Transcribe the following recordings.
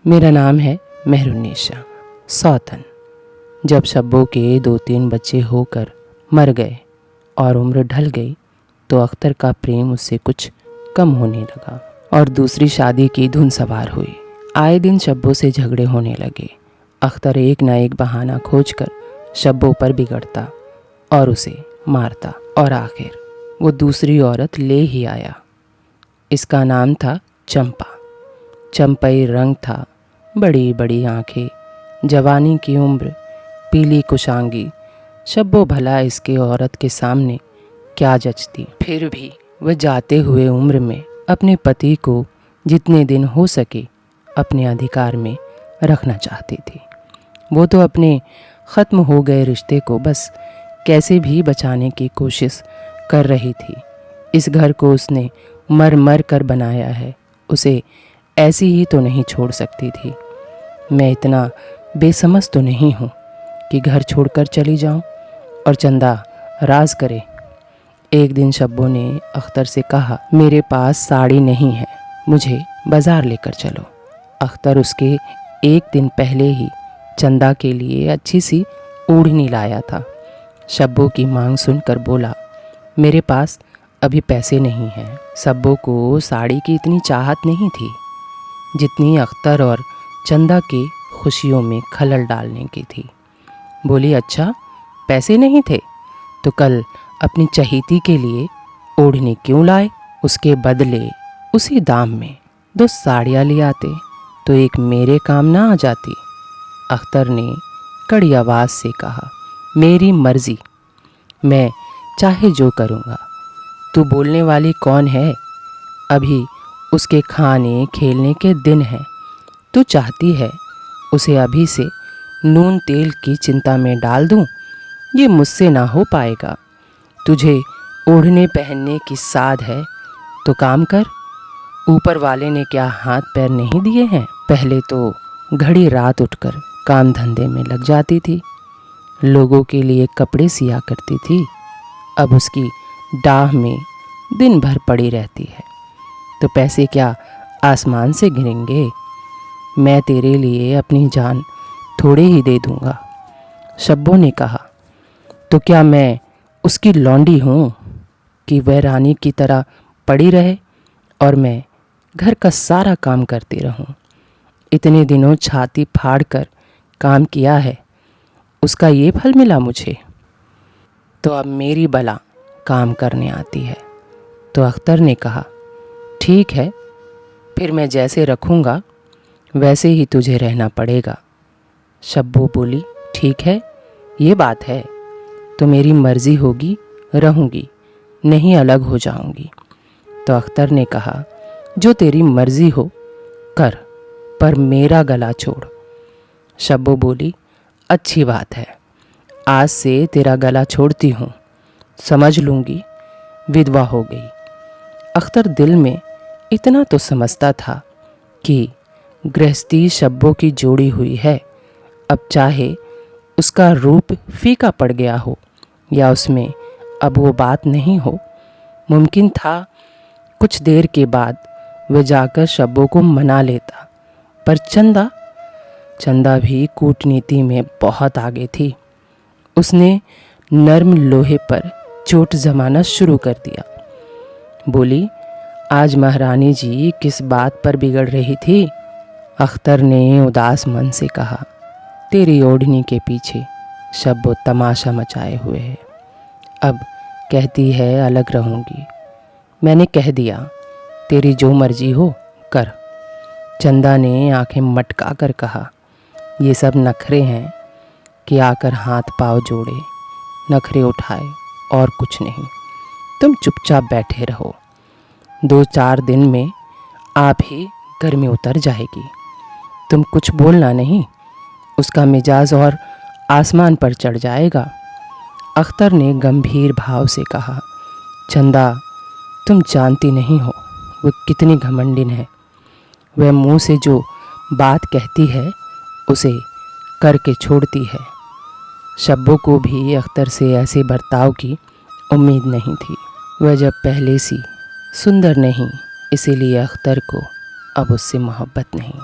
मेरा नाम है मेहरुन्निसा। सौतन। जब शब्बो के 2-3 बच्चे होकर मर गए और उम्र ढल गई तो अख्तर का प्रेम उससे कुछ कम होने लगा और दूसरी शादी की धुन सवार हुई। आए दिन शब्बो से झगड़े होने लगे। अख्तर एक न एक बहाना खोजकर शब्बो पर बिगड़ता और उसे मारता और आखिर वो दूसरी औरत ले ही आया। इसका नाम था चंपा। चंपई रंग था, बड़ी बड़ी आंखें, जवानी की उम्र, पीली कुशांगी। शब्बो भला इसके औरत के सामने क्या जचती। फिर भी वह जाते हुए उम्र में अपने पति को जितने दिन हो सके अपने अधिकार में रखना चाहती थी। वो तो अपने ख़त्म हो गए रिश्ते को बस कैसे भी बचाने की कोशिश कर रही थी। इस घर को उसने मर मर कर बनाया है, उसे ऐसी ही तो नहीं छोड़ सकती थी। मैं इतना बेसमझ तो नहीं हूँ कि घर छोड़कर चली जाऊँ और चंदा राज करे। एक दिन शब्बो ने अख्तर से कहा, मेरे पास साड़ी नहीं है, मुझे बाज़ार लेकर चलो। अख्तर उसके एक दिन पहले ही चंदा के लिए अच्छी सी ओढ़नी लाया था। शब्बो की मांग सुनकर बोला, मेरे पास अभी पैसे नहीं हैं। शब्बो को साड़ी की इतनी चाहत नहीं थी जितनी अख्तर और चंदा के खुशियों में खलल डालने की थी। बोली, अच्छा पैसे नहीं थे तो कल अपनी चहीती के लिए ओढ़नी क्यों लाए? उसके बदले उसी दाम में 2 साड़ियाँ ले आते तो एक मेरे काम ना आ जाती। अख्तर ने कड़ी आवाज़ से कहा, मेरी मर्जी, मैं चाहे जो करूँगा। तू बोलने वाली कौन है? अभी उसके खाने खेलने के दिन हैं। तू चाहती है उसे अभी से नून तेल की चिंता में डाल दूं? ये मुझसे ना हो पाएगा। तुझे ओढ़ने पहनने की साध है तो काम कर। ऊपर वाले ने क्या हाथ पैर नहीं दिए हैं? पहले तो घड़ी रात उठकर काम धंधे में लग जाती थी, लोगों के लिए कपड़े सिया करती थी। अब उसकी डाह में दिन भर पड़ी रहती है तो पैसे क्या आसमान से गिरेंगे? मैं तेरे लिए अपनी जान थोड़े ही दे दूंगा। शब्बो ने कहा, तो क्या मैं उसकी लौंडी हूँ कि वह रानी की तरह पड़ी रहे और मैं घर का सारा काम करती रहूं? इतने दिनों छाती फाड़ कर काम किया है, उसका ये फल मिला मुझे? तो अब मेरी बला काम करने आती है। तो अख्तर ने कहा, ठीक है, फिर मैं जैसे रखूँगा वैसे ही तुझे रहना पड़ेगा। शब्बो बोली, ठीक है, ये बात है तो मेरी मर्ज़ी होगी, रहूँगी, नहीं अलग हो जाऊँगी। तो अख्तर ने कहा, जो तेरी मर्ज़ी हो कर, पर मेरा गला छोड़। शब्बो बोली, अच्छी बात है, आज से तेरा गला छोड़ती हूँ, समझ लूँगी विधवा हो गई। अख्तर दिल में इतना तो समझता था कि गृहस्थी शब्बों की जोड़ी हुई है। अब चाहे उसका रूप फीका पड़ गया हो या उसमें अब वो बात नहीं हो, मुमकिन था कुछ देर के बाद वह जाकर शब्बों को मना लेता। पर चंदा भी कूटनीति में बहुत आगे थी। उसने नर्म लोहे पर चोट जमाना शुरू कर दिया। बोली, आज महारानी जी किस बात पर बिगड़ रही थी? अख्तर ने उदास मन से कहा, तेरी ओढ़नी के पीछे शब्बो तमाशा मचाए हुए है। अब कहती है अलग रहूँगी। मैंने कह दिया, तेरी जो मर्जी हो कर। चंदा ने आंखें मटका कर कहा, ये सब नखरे हैं कि आकर हाथ पाँव जोड़े, नखरे उठाए और कुछ नहीं। तुम चुपचाप बैठे रहो, 2-4 दिन में आप ही गर्मी उतर जाएगी। तुम कुछ बोलना नहीं, उसका मिजाज और आसमान पर चढ़ जाएगा। अख्तर ने गंभीर भाव से कहा, चंदा, तुम जानती नहीं हो वो कितनी घमंडिन है। वह मुंह से जो बात कहती है उसे करके छोड़ती है। शब्बो को भी अख्तर से ऐसे बर्ताव की उम्मीद नहीं थी। वह जब पहले सी सुंदर नहीं, इसीलिए अख्तर को अब उससे मोहब्बत नहीं।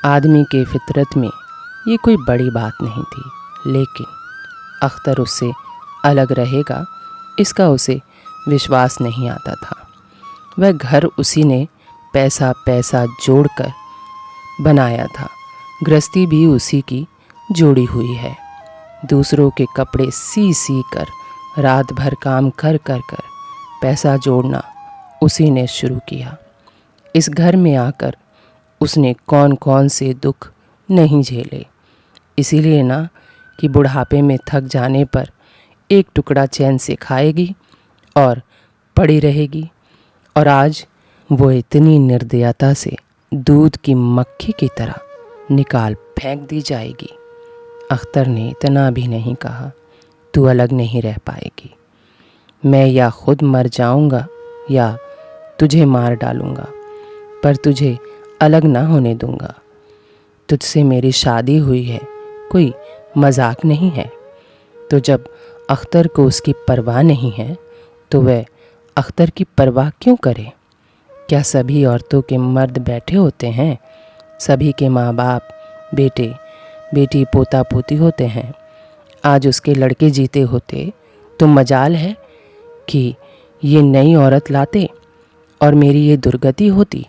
आदमी के फितरत में ये कोई बड़ी बात नहीं थी, लेकिन अख्तर उससे अलग रहेगा इसका उसे विश्वास नहीं आता था। वह घर उसी ने पैसा पैसा जोड़कर बनाया था, गृहस्थी भी उसी की जोड़ी हुई है। दूसरों के कपड़े सी सी कर रात भर काम कर कर कर पैसा जोड़ना उसी ने शुरू किया। इस घर में आकर उसने कौन कौन से दुख नहीं झेले, इसीलिए ना कि बुढ़ापे में थक जाने पर एक टुकड़ा चैन से खाएगी और पड़ी रहेगी। और आज वो इतनी निर्दयता से दूध की मक्खी की तरह निकाल फेंक दी जाएगी। अख्तर ने इतना भी नहीं कहा, तू अलग नहीं रह पाएगी। मैं या खुद मर जाऊंगा या तुझे मार डालूंगा, पर तुझे अलग ना होने दूंगा। तुझसे मेरी शादी हुई है, कोई मजाक नहीं है। तो जब अख्तर को उसकी परवाह नहीं है तो वह अख्तर की परवाह क्यों करे? क्या सभी औरतों के मर्द बैठे होते हैं? सभी के माँ बाप, बेटे बेटी, पोता पोती होते हैं। आज उसके लड़के जीते होते तो मजाल है कि ये नई औरत लाते और मेरी ये दुर्गति होती।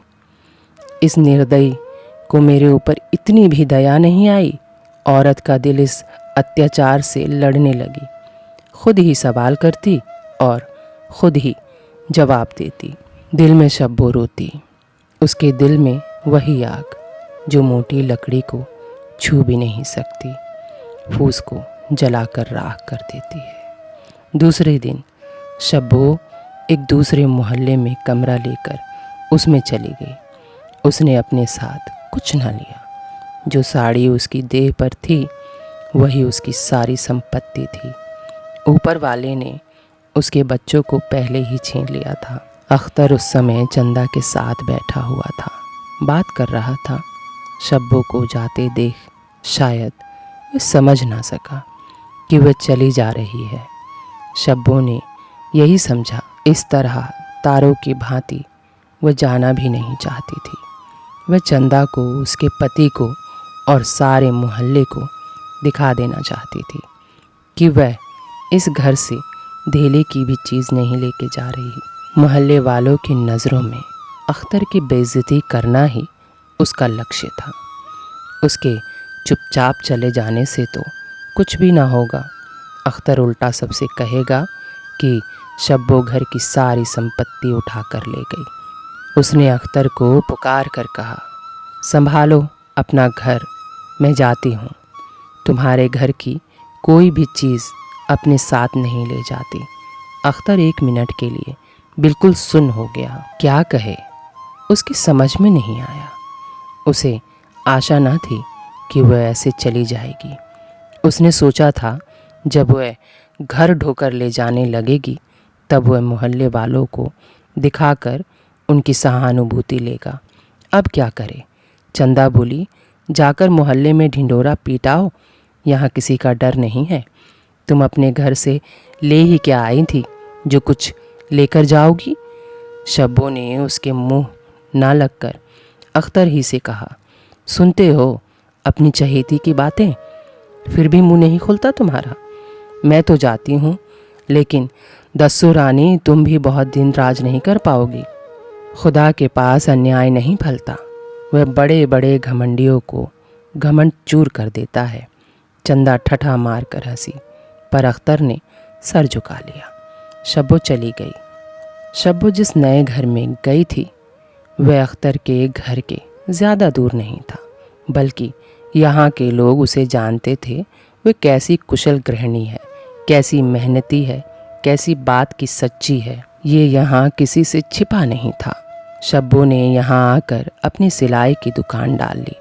इस निर्दयी को मेरे ऊपर इतनी भी दया नहीं आई। औरत का दिल इस अत्याचार से लड़ने लगी, खुद ही सवाल करती और खुद ही जवाब देती। दिल में शब्बो रोती, उसके दिल में वही आग जो मोटी लकड़ी को छू भी नहीं सकती, फूस को जलाकर राख कर देती है। दूसरे दिन शब्बो एक दूसरे मोहल्ले में कमरा लेकर उसमें चली गई। उसने अपने साथ कुछ ना लिया। जो साड़ी उसकी देह पर थी वही उसकी सारी संपत्ति थी। ऊपर वाले ने उसके बच्चों को पहले ही छीन लिया था। अख्तर उस समय चंदा के साथ बैठा हुआ था, बात कर रहा था। शब्बो को जाते देख शायद वह समझ ना सका कि वह चली जा रही है। शब्बो ने यही समझा। इस तरह तारों की भांति वह जाना भी नहीं चाहती थी। वह चंदा को, उसके पति को और सारे मोहल्ले को दिखा देना चाहती थी कि वह इस घर से धेले की भी चीज़ नहीं लेके जा रही। मोहल्ले वालों की नज़रों में अख्तर की बेइज्जती करना ही उसका लक्ष्य था। उसके चुपचाप चले जाने से तो कुछ भी ना होगा। अख्तर उल्टा सबसे कहेगा कि शब्बो घर की सारी संपत्ति उठा कर ले गई। उसने अख्तर को पुकार कर कहा, संभालो अपना घर, मैं जाती हूँ। तुम्हारे घर की कोई भी चीज़ अपने साथ नहीं ले जाती। अख्तर 1 मिनट के लिए बिल्कुल सुन्न हो गया। क्या कहे उसकी समझ में नहीं आया। उसे आशा न थी कि वह ऐसे चली जाएगी। उसने सोचा था जब वह घर ढोकर ले जाने लगेगी तब वह मोहल्ले वालों को दिखाकर उनकी सहानुभूति लेगा। अब क्या करे? चंदा बोली, जाकर मोहल्ले में ढिंढोरा पीटाओ, यहाँ किसी का डर नहीं है। तुम अपने घर से ले ही क्या आई थी जो कुछ लेकर जाओगी? शब्बो ने उसके मुंह ना लगकर अख्तर ही से कहा, सुनते हो अपनी चहेती की बातें, फिर भी मुंह नहीं खुलता तुम्हारा। मैं तो जाती हूँ, लेकिन दस्सो रानी तुम भी बहुत दिन राज नहीं कर पाओगी। खुदा के पास अन्याय नहीं फलता, वह बड़े बड़े घमंडियों को घमंड चूर कर देता है। चंदा ठठा मार कर हंसी, पर अख्तर ने सर झुका लिया। शब्बो चली गई। शब्बो जिस नए घर में गई थी वह अख्तर के घर के ज़्यादा दूर नहीं था, बल्कि यहाँ के लोग उसे जानते थे। वह कैसी कुशल गृहिणी है, कैसी मेहनती है, कैसी बात की सच्ची है, ये यहाँ किसी से छिपा नहीं था। शब्बो ने यहाँ आकर अपनी सिलाई की दुकान डाल ली।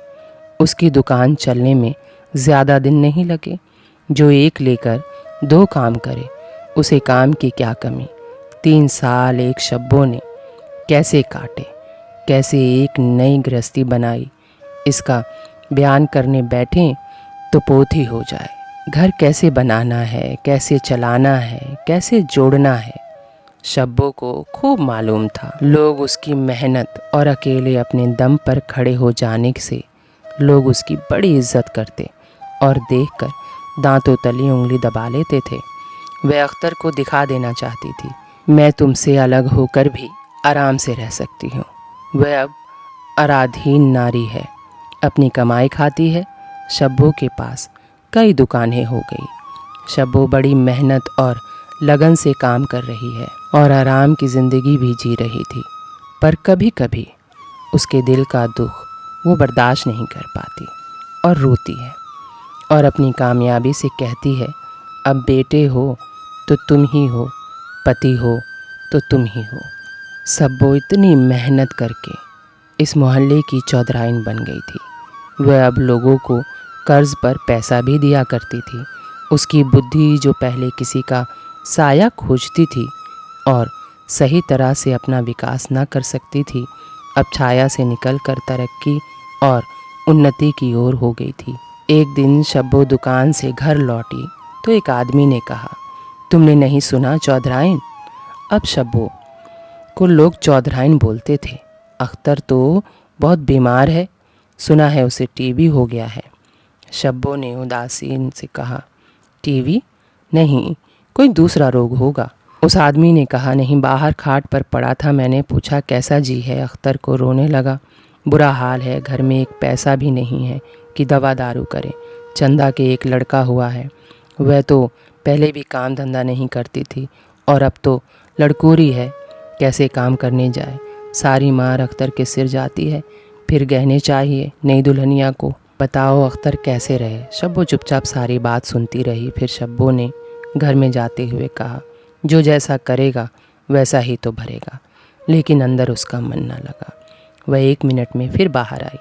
उसकी दुकान चलने में ज़्यादा दिन नहीं लगे। जो एक लेकर 2 काम करे उसे काम की क्या कमी। 3 साल एक शब्बो ने कैसे काटे, कैसे एक नई गृहस्थी बनाई, इसका बयान करने बैठें तो पोथी हो जाए। घर कैसे बनाना है, कैसे चलाना है, कैसे जोड़ना है, शब्बो को खूब मालूम था। लोग उसकी मेहनत और अकेले अपने दम पर खड़े हो जाने से लोग उसकी बड़ी इज्जत करते और देखकर दांतों तली उंगली दबा लेते थे। वह अख्तर को दिखा देना चाहती थी, मैं तुमसे अलग होकर भी आराम से रह सकती हूँ। वह अब आराधीन नारी है, अपनी कमाई खाती है। शब्बो के पास कई दुकानें हो गई। शब्बो बड़ी मेहनत और लगन से काम कर रही है और आराम की ज़िंदगी भी जी रही थी। पर कभी कभी उसके दिल का दुख वो बर्दाश्त नहीं कर पाती और रोती है और अपनी कामयाबी से कहती है, अब बेटे हो तो तुम ही हो, पति हो तो तुम ही हो। शब्बो इतनी मेहनत करके इस मोहल्ले की चौधराइन बन गई थी। वह अब लोगों को कर्ज पर पैसा भी दिया करती थी। उसकी बुद्धि जो पहले किसी का साया खोजती थी और सही तरह से अपना विकास न कर सकती थी, अब छाया से निकलकर तरक्की और उन्नति की ओर हो गई थी। एक दिन शब्बो दुकान से घर लौटी तो एक आदमी ने कहा, तुमने नहीं सुना चौधराइन? अब शब्बो को लोग चौधराइन बोलते थे। अख्तर तो बहुत बीमार है, सुना है उसे टीबी हो गया है। शब्बो ने उदासीन से कहा, टीबी? नहीं, कोई दूसरा रोग होगा। उस आदमी ने कहा, नहीं, बाहर खाट पर पड़ा था, मैंने पूछा कैसा जी है। अख्तर को रोने लगा, बुरा हाल है, घर में एक पैसा भी नहीं है कि दवा दारू करें। चंदा के एक लड़का हुआ है, वह तो पहले भी काम धंधा नहीं करती थी और अब तो लड़कोरी है, कैसे काम करने जाए। सारी मार अख्तर के सिर जाती है, फिर गहने चाहिए नई दुल्हनिया को। बताओ अख्तर कैसे रहे। शब्बो चुपचाप सारी बात सुनती रही। फिर शब्बो ने घर में जाते हुए कहा, जो जैसा करेगा वैसा ही तो भरेगा। लेकिन अंदर उसका मन न लगा। वह 1 मिनट में फिर बाहर आई।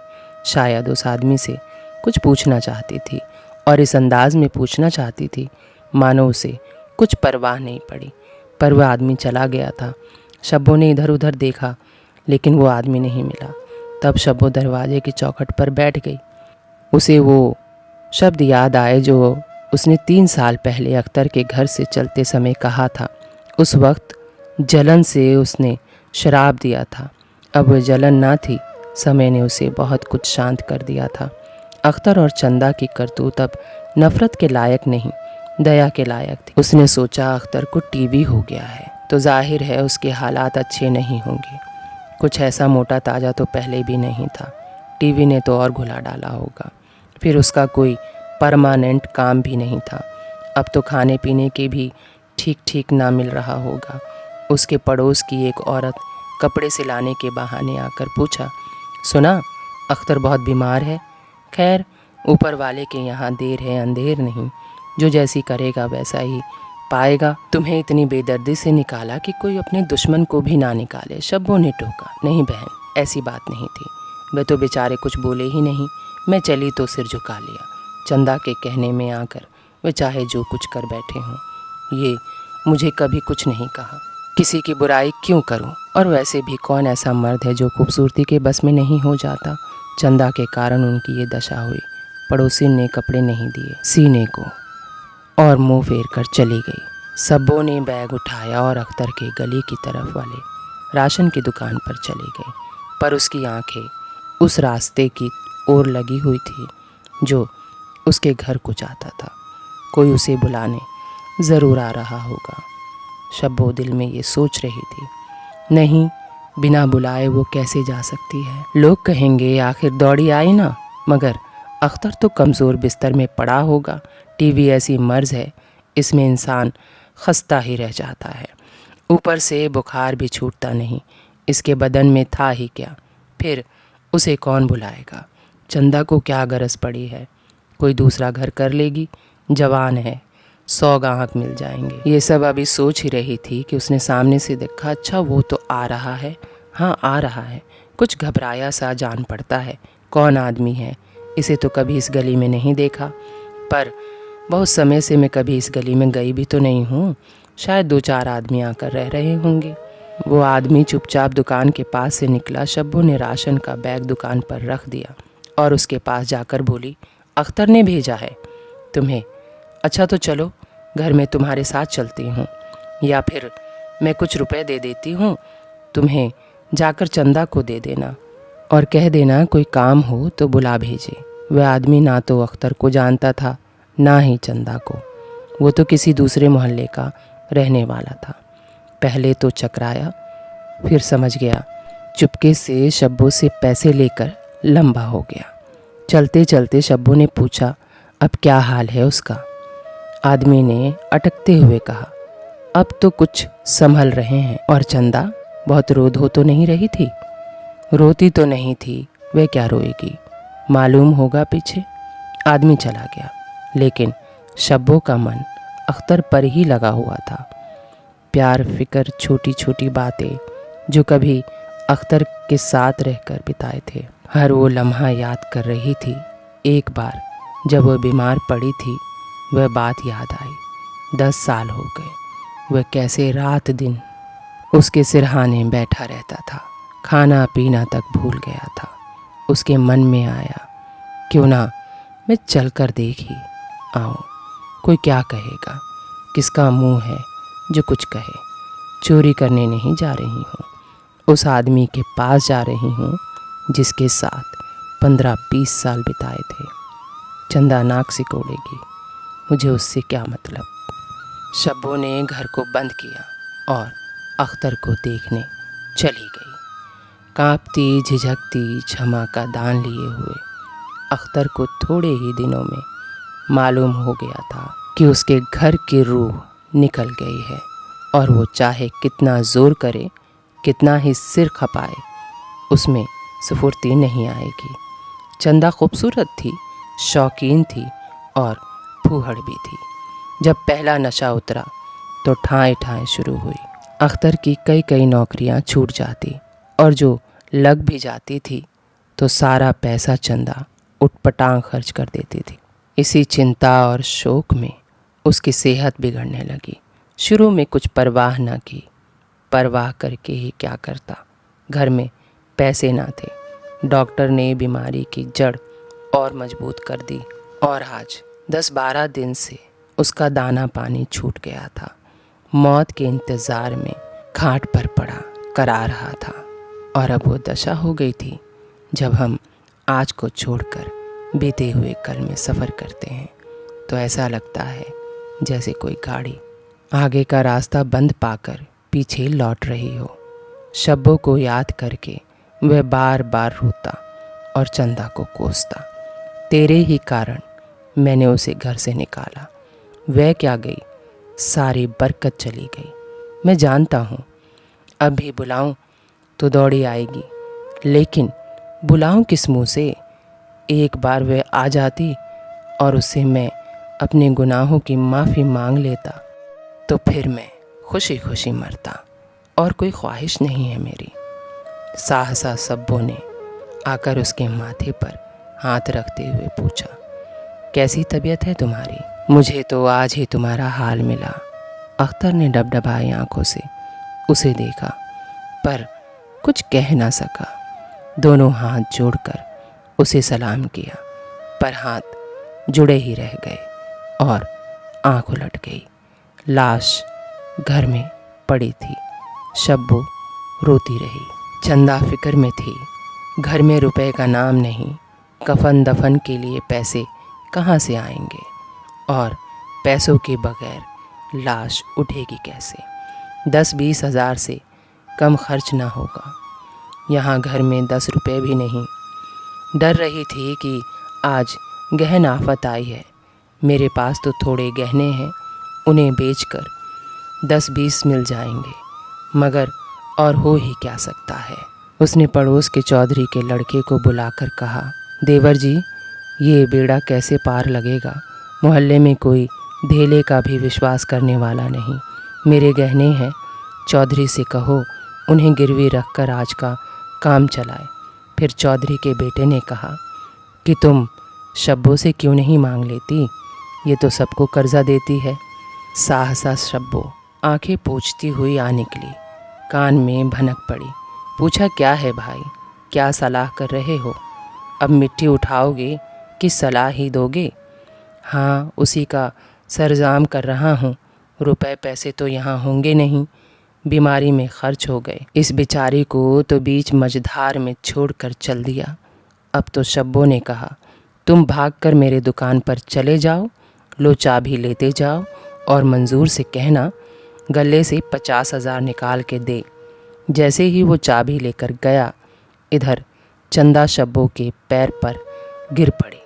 शायद उस आदमी से कुछ पूछना चाहती थी और इस अंदाज में पूछना चाहती थी मानो उसे कुछ परवाह नहीं पड़ी। पर वह आदमी चला गया था। शब्बो ने इधर उधर देखा लेकिन वो आदमी नहीं मिला। तब शब्बो दरवाजे की चौखट पर बैठ गई। उसे वो शब्द याद आए जो उसने 3 साल पहले अख्तर के घर से चलते समय कहा था। उस वक्त जलन से उसने शराब दिया था। अब वह जलन ना थी, समय ने उसे बहुत कुछ शांत कर दिया था। अख्तर और चंदा की करतूत अब नफरत के लायक नहीं, दया के लायक थी। उसने सोचा अख्तर को टीबी हो गया है तो जाहिर है उसके हालात अच्छे नहीं होंगे। कुछ ऐसा मोटा ताज़ा तो पहले भी नहीं था, टीबी ने तो और घुला डाला होगा। फिर उसका कोई परमानेंट काम भी नहीं था। अब तो खाने पीने के भी ठीक ठीक ना मिल रहा होगा। उसके पड़ोस की एक औरत कपड़े सिलाने के बहाने आकर पूछा, सुना अख्तर बहुत बीमार है? खैर, ऊपर वाले के यहाँ देर है अंधेर नहीं, जो जैसी करेगा वैसा ही पाएगा। तुम्हें इतनी बेदर्दी से निकाला कि कोई अपने दुश्मन को भी ना निकाले। शब्बो ने टोका, नहीं बहन, ऐसी बात नहीं थी। वे तो बेचारे कुछ बोले ही नहीं, मैं चली तो सिर झुका लिया। चंदा के कहने में आकर वे चाहे जो कुछ कर बैठे हों, ये मुझे कभी कुछ नहीं कहा। किसी की बुराई क्यों करूं? और वैसे भी कौन ऐसा मर्द है जो खूबसूरती के बस में नहीं हो जाता। चंदा के कारण उनकी ये दशा हुई। पड़ोसी ने कपड़े नहीं दिए सीने को और मुंह फेर कर चली गई। शब्बो ने बैग उठाया और अख्तर के गली की तरफ वाले राशन की दुकान पर चली गई। पर उसकी आंखें उस रास्ते की ओर लगी हुई थी जो उसके घर को जाता था। कोई उसे बुलाने ज़रूर आ रहा होगा। शब्बो दिल में ये सोच रही थी, नहीं, बिना बुलाए वो कैसे जा सकती है। लोग कहेंगे आखिर दौड़ी आई ना, मगर अख्तर तो कमज़ोर बिस्तर में पड़ा होगा। टीबी ऐसी मर्ज है, इसमें इंसान खस्ता ही रह जाता है। ऊपर से बुखार भी छूटता नहीं। इसके बदन में था ही क्या, फिर उसे कौन बुलाएगा। चंदा को क्या गरज पड़ी है, कोई दूसरा घर कर लेगी, जवान है, 100 गाहक मिल जाएंगे। ये सब अभी सोच ही रही थी कि उसने सामने से देखा, अच्छा वो तो आ रहा है, हाँ आ रहा है। कुछ घबराया सा जान पड़ता है, कौन आदमी है, इसे तो कभी इस गली में नहीं देखा। पर बहुत समय से मैं कभी इस गली में गई भी तो नहीं हूँ, शायद 2-4 आदमी आकर रह रहे होंगे। वो आदमी चुपचाप दुकान के पास से निकला। शब्बो ने राशन का बैग दुकान पर रख दिया और उसके पास जाकर बोली, अख्तर ने भेजा है तुम्हें? अच्छा तो चलो, घर में तुम्हारे साथ चलती हूँ, या फिर मैं कुछ रुपए दे देती हूँ, तुम्हें जाकर चंदा को दे देना और कह देना कोई काम हो तो बुला भेजे। वह आदमी ना तो अख्तर को जानता था ना ही चंदा को। वो तो किसी दूसरे मोहल्ले का रहने वाला था। पहले तो चकराया, फिर समझ गया। चुपके से शब्बो से पैसे लेकर लंबा हो गया। चलते चलते शब्बो ने पूछा, अब क्या हाल है उसका? आदमी ने अटकते हुए कहा, अब तो कुछ संभल रहे हैं। और चंदा बहुत रो धो तो नहीं रही थी? रोती तो नहीं थी, वह क्या रोएगी, मालूम होगा पीछे। आदमी चला गया, लेकिन शब्बो का मन अख्तर पर ही लगा हुआ था। प्यार, फिक्र, छोटी छोटी बातें जो कभी अख्तर के साथ रहकर बिताए थे, हर वो लम्हा याद कर रही थी। एक बार जब वह बीमार पड़ी थी, वह बात याद आई। 10 साल हो गए। वह कैसे रात दिन उसके सिरहाने बैठा रहता था, खाना पीना तक भूल गया था। उसके मन में आया, क्यों ना मैं चल कर देख ही आऊँ। कोई क्या कहेगा, किसका मुंह है जो कुछ कहे। चोरी करने नहीं जा रही हूँ, उस आदमी के पास जा रही हूँ जिसके साथ 15-20 साल बिताए थे। चंदा नाक सिकोड़ेगी, मुझे उससे क्या मतलब। शब्बो ने घर को बंद किया और अख्तर को देखने चली गई। कांपती झिझकती क्षमा का दान लिए हुए अख्तर को थोड़े ही दिनों में मालूम हो गया था कि उसके घर की रूह निकल गई है, और वो चाहे कितना जोर करे, कितना ही सिर खपाए, उसमें स्फूर्ति नहीं आएगी। चंदा खूबसूरत थी, शौकीन थी और फूहड़ भी थी। जब पहला नशा उतरा तो ठाएं ठाएं शुरू हुई। अख्तर की कई कई नौकरियां छूट जाती, और जो लग भी जाती थी तो सारा पैसा चंदा उटपटांग खर्च कर देती थी। इसी चिंता और शोक में उसकी सेहत बिगड़ने लगी। शुरू में कुछ परवाह न की, परवाह करके ही क्या करता। घर में पैसे ना थे। डॉक्टर ने बीमारी की जड़ और मजबूत कर दी, और आज 10-12 दिन से उसका दाना पानी छूट गया था। मौत के इंतज़ार में खाट पर पड़ा करा रहा था। और अब वो दशा हो गई थी जब हम आज को छोड़कर बीते हुए कल में सफ़र करते हैं तो ऐसा लगता है जैसे कोई गाड़ी आगे का रास्ता बंद पाकर पीछे लौट रही हो। शब्बों को याद करके वह बार बार रोता और चंदा को कोसता। तेरे ही कारण मैंने उसे घर से निकाला। वह क्या गई, सारी बरकत चली गई। मैं जानता हूँ अब भी बुलाऊं तो दौड़ी आएगी, लेकिन बुलाऊं किस मुँह से। एक बार वह आ जाती और उससे मैं अपने गुनाहों की माफ़ी मांग लेता तो फिर मैं खुशी खुशी मरता, और कोई ख्वाहिश नहीं है मेरी। सहसा शब्बो ने आकर उसके माथे पर हाथ रखते हुए पूछा, कैसी तबीयत है तुम्हारी? मुझे तो आज ही तुम्हारा हाल मिला। अख्तर ने डबडबाई आंखों से उसे देखा, पर कुछ कह ना सका। दोनों हाथ जोड़कर उसे सलाम किया, पर हाथ जुड़े ही रह गए और आंख उलट गई। लाश घर में पड़ी थी। शब्बो रोती रही। चंदा फिक्र में थी। घर में रुपए का नाम नहीं। कफन दफन के लिए पैसे कहाँ से आएंगे, और पैसों के बगैर लाश उठेगी कैसे? 10-20 हज़ार से कम खर्च ना होगा। यहाँ घर में 10 रुपए भी नहीं। डर रही थी कि आज गहन आफत आई है। मेरे पास तो थोड़े गहने हैं, उन्हें बेचकर 10-20 मिल जाएंगे, मगर और हो ही क्या सकता है। उसने पड़ोस के चौधरी के लड़के को बुलाकर कहा, देवर जी, ये बेड़ा कैसे पार लगेगा? मोहल्ले में कोई धेले का भी विश्वास करने वाला नहीं। मेरे गहने हैं, चौधरी से कहो उन्हें गिरवी रखकर आज का काम चलाए। फिर चौधरी के बेटे ने कहा कि तुम शब्बो से क्यों नहीं मांग लेती, ये तो सबको कर्जा देती है। सहसा शब्बो आंखें पोंछती हुई आ निकली, कान में भनक पड़ी। पूछा, क्या है भाई, क्या सलाह कर रहे हो? अब मिट्टी उठाओगे कि सलाह ही दोगे? हाँ, उसी का सरजाम कर रहा हूँ। रुपए पैसे तो यहाँ होंगे नहीं, बीमारी में खर्च हो गए। इस बेचारी को तो बीच मझधार में छोड़कर चल दिया। अब तो शब्बो ने कहा, तुम भागकर मेरे दुकान पर चले जाओ, लो चाबी लेते जाओ और मंजूर से कहना गले से 50,000 निकाल के दे। जैसे ही वो चाबी लेकर गया, इधर चंदा शब्बो के पैर पर गिर पड़ी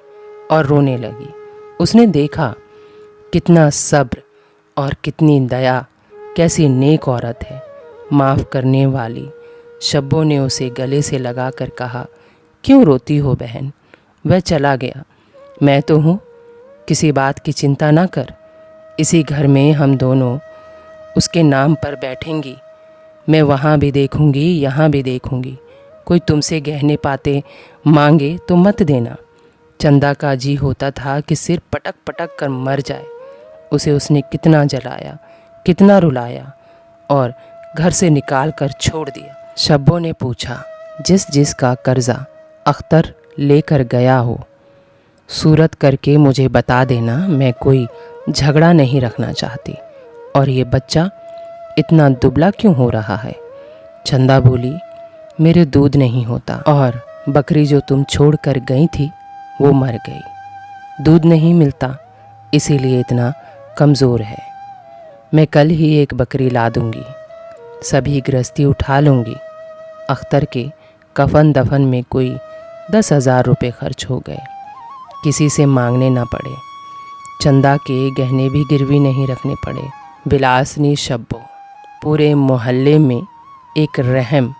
और रोने लगी। उसने देखा कितना सब्र और कितनी दया, कैसी नेक औरत है, माफ़ करने वाली। शब्बो ने उसे गले से लगा कर कहा, क्यों रोती हो बहन, वह चला गया, मैं तो हूँ, किसी बात की चिंता ना कर। इसी घर में हम दोनों उसके नाम पर बैठेंगी। मैं वहाँ भी देखूंगी, यहाँ भी देखूंगी। कोई तुमसे गहने पाते मांगे तो मत देना। चंदा का जी होता था कि सिर पटक पटक कर मर जाए। उसे उसने कितना जलाया, कितना रुलाया और घर से निकाल कर छोड़ दिया। शब्बो ने पूछा, जिस जिस का कर्जा अख्तर लेकर गया हो, सूरत करके मुझे बता देना, मैं कोई झगड़ा नहीं रखना चाहती। और ये बच्चा इतना दुबला क्यों हो रहा है? चंदा बोली, मेरे दूध नहीं होता और बकरी जो तुम छोड़ कर गई थी वो मर गई। दूध नहीं मिलता, इसीलिए इतना कमज़ोर है। मैं कल ही एक बकरी ला दूंगी, सभी गृहस्थी उठा लूँगी। अख्तर के कफन दफन में कोई 10,000 रुपये खर्च हो गए, किसी से मांगने ना पड़े। चंदा के गहने भी गिरवी नहीं रखने पड़े। विलासनी शब्बो पूरे मोहल्ले में एक रहम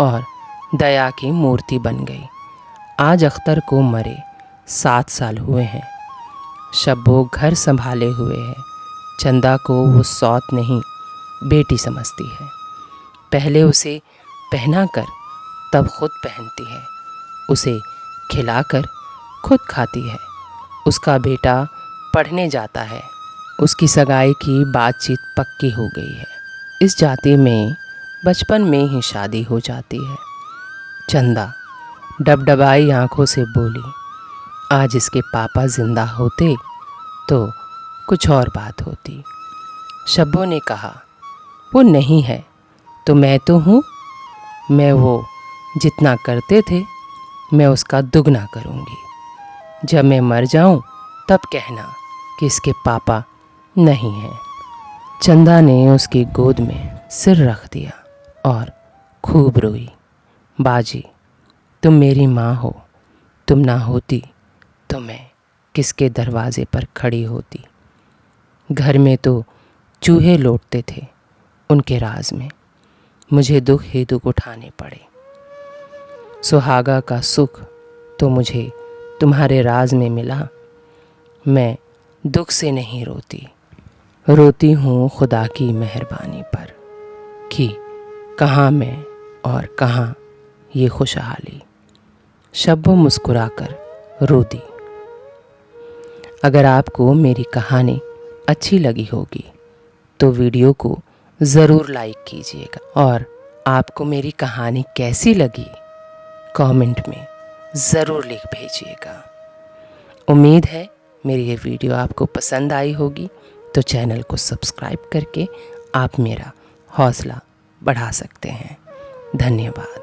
और दया की मूर्ति बन गई। आज अख्तर को मरे 7 साल हुए हैं। शब्बो घर संभाले हुए है। चंदा को वो सौत नहीं, बेटी समझती है। पहले उसे पहना कर तब खुद पहनती है, उसे खिलाकर खुद खाती है। उसका बेटा पढ़ने जाता है, उसकी सगाई की बातचीत पक्की हो गई है। इस जाति में बचपन में ही शादी हो जाती है। चंदा डबडबाई आंखों से बोली, आज इसके पापा जिंदा होते तो कुछ और बात होती। शब्बो ने कहा, वो नहीं है तो मैं तो हूँ। मैं वो जितना करते थे मैं उसका दुगना करूँगी। जब मैं मर जाऊँ तब कहना कि इसके पापा नहीं हैं। चंदा ने उसकी गोद में सिर रख दिया और खूब रोई। बाजी, तुम मेरी माँ हो, तुम ना होती तो मैं किसके दरवाजे पर खड़ी होती। घर में तो चूहे लौटते थे, उनके राज में मुझे दुख ही दुख उठाने पड़े। सुहागा का सुख तो मुझे तुम्हारे राज में मिला। मैं दुख से नहीं रोती, रोती हूँ खुदा की मेहरबानी पर कि कहाँ मैं और कहाँ ये खुशहाली। शब्बो मुस्कुराकर रो दी। अगर आपको मेरी कहानी अच्छी लगी होगी तो वीडियो को ज़रूर लाइक कीजिएगा और आपको मेरी कहानी कैसी लगी कमेंट में ज़रूर लिख भेजिएगा। उम्मीद है मेरी ये वीडियो आपको पसंद आई होगी, तो चैनल को सब्सक्राइब करके आप मेरा हौसला बढ़ा सकते हैं। धन्यवाद।